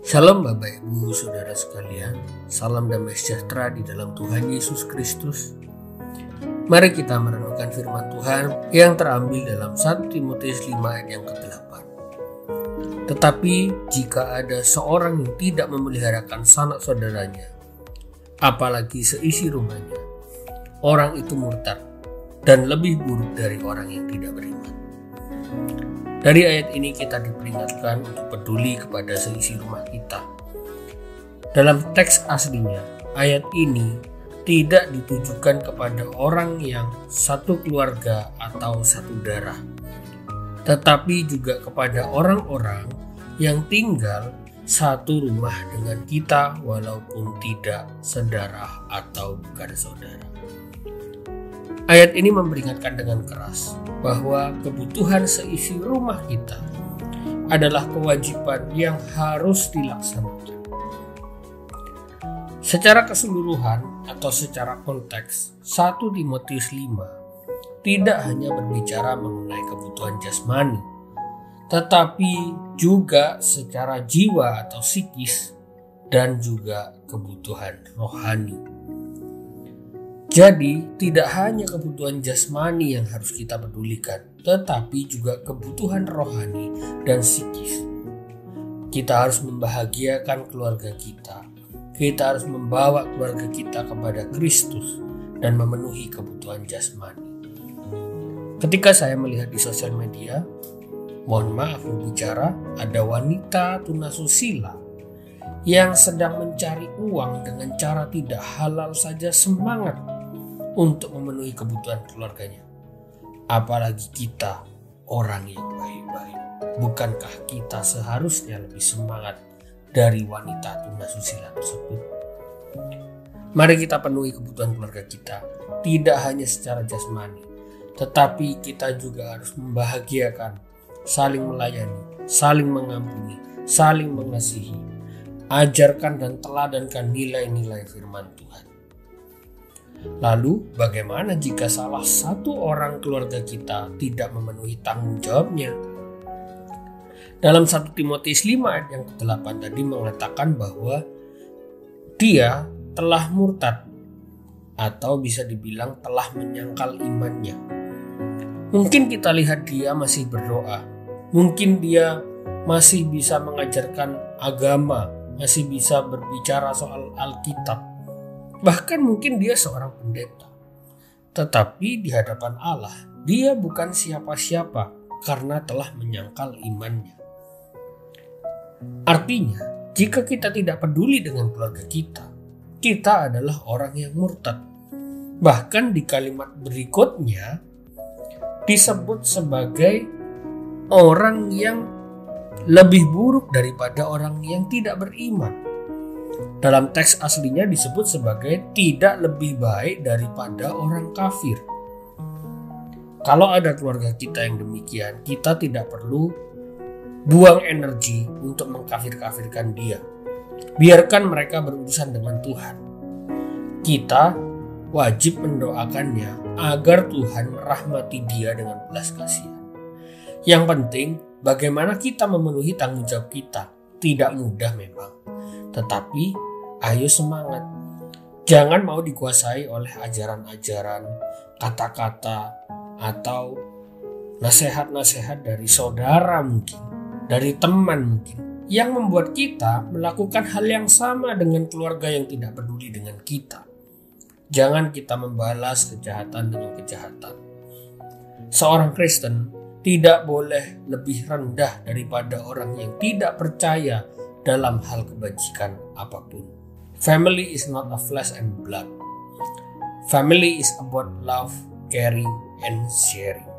Shalom Bapak Ibu Saudara sekalian, salam damai sejahtera di dalam Tuhan Yesus Kristus. Mari kita merenungkan firman Tuhan yang terambil dalam 1 Timotius 5 ayat yang ke-8. Tetapi jika ada seorang yang tidak memeliharakan sanak saudaranya, apalagi seisi rumahnya, orang itu murtad dan lebih buruk dari orang yang tidak beriman. Dari ayat ini kita diperingatkan untuk peduli kepada seisi rumah kita. Dalam teks aslinya, ayat ini tidak ditujukan kepada orang yang satu keluarga atau satu darah, tetapi juga kepada orang-orang yang tinggal satu rumah dengan kita walaupun tidak sedarah atau bukan saudara. Ayat ini memperingatkan dengan keras bahwa kebutuhan seisi rumah kita adalah kewajiban yang harus dilaksanakan. Secara keseluruhan atau secara konteks, 1 Timotius 5 tidak hanya berbicara mengenai kebutuhan jasmani, tetapi juga secara jiwa atau psikis dan juga kebutuhan rohani. Jadi, tidak hanya kebutuhan jasmani yang harus kita pedulikan, tetapi juga kebutuhan rohani dan psikis. Kita harus membahagiakan keluarga kita. Kita harus membawa keluarga kita kepada Kristus dan memenuhi kebutuhan jasmani. Ketika saya melihat di sosial media, mohon maaf berbicara, ada wanita tunasusila yang sedang mencari uang dengan cara tidak halal saja semangat untuk memenuhi kebutuhan keluarganya. Apalagi kita, orang yang baik-baik. Bukankah kita seharusnya lebih semangat dari wanita tunasusila tersebut? Mari kita penuhi kebutuhan keluarga kita, tidak hanya secara jasmani, tetapi kita juga harus membahagiakan, saling melayani, saling mengampuni, saling mengasihi. Ajarkan dan teladankan nilai-nilai firman Tuhan. Lalu bagaimana jika salah satu orang keluarga kita tidak memenuhi tanggung jawabnya? Dalam 1 Timotius 5 ayat yang ke-8 tadi mengatakan bahwa dia telah murtad atau bisa dibilang telah menyangkal imannya. Mungkin kita lihat dia masih berdoa, mungkin dia masih bisa mengajarkan agama, masih bisa berbicara soal Alkitab. Bahkan mungkin dia seorang pendeta. Tetapi di hadapan Allah, dia bukan siapa-siapa karena telah menyangkal imannya. Artinya, jika kita tidak peduli dengan keluarga kita, kita adalah orang yang murtad. Bahkan di kalimat berikutnya disebut sebagai orang yang lebih buruk daripada orang yang tidak beriman. Dalam teks aslinya disebut sebagai tidak lebih baik daripada orang kafir. Kalau ada keluarga kita yang demikian, kita tidak perlu buang energi untuk mengkafir-kafirkan dia. Biarkan mereka berurusan dengan Tuhan. Kita wajib mendoakannya agar Tuhan merahmati dia dengan belas kasihan. Yang penting, bagaimana kita memenuhi tanggung jawab kita. Tidak mudah memang. Tetapi ayo semangat. Jangan mau dikuasai oleh ajaran-ajaran, kata-kata, atau nasihat-nasihat dari saudara mungkin, dari teman mungkin, yang membuat kita melakukan hal yang sama dengan keluarga yang tidak peduli dengan kita. Jangan kita membalas kejahatan dengan kejahatan. Seorang Kristen tidak boleh lebih rendah daripada orang yang tidak percaya dalam hal kebajikan apapun. Family is not a flesh and blood. Family is about love, caring, and sharing.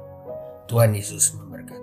Tuhan Yesus memberkati.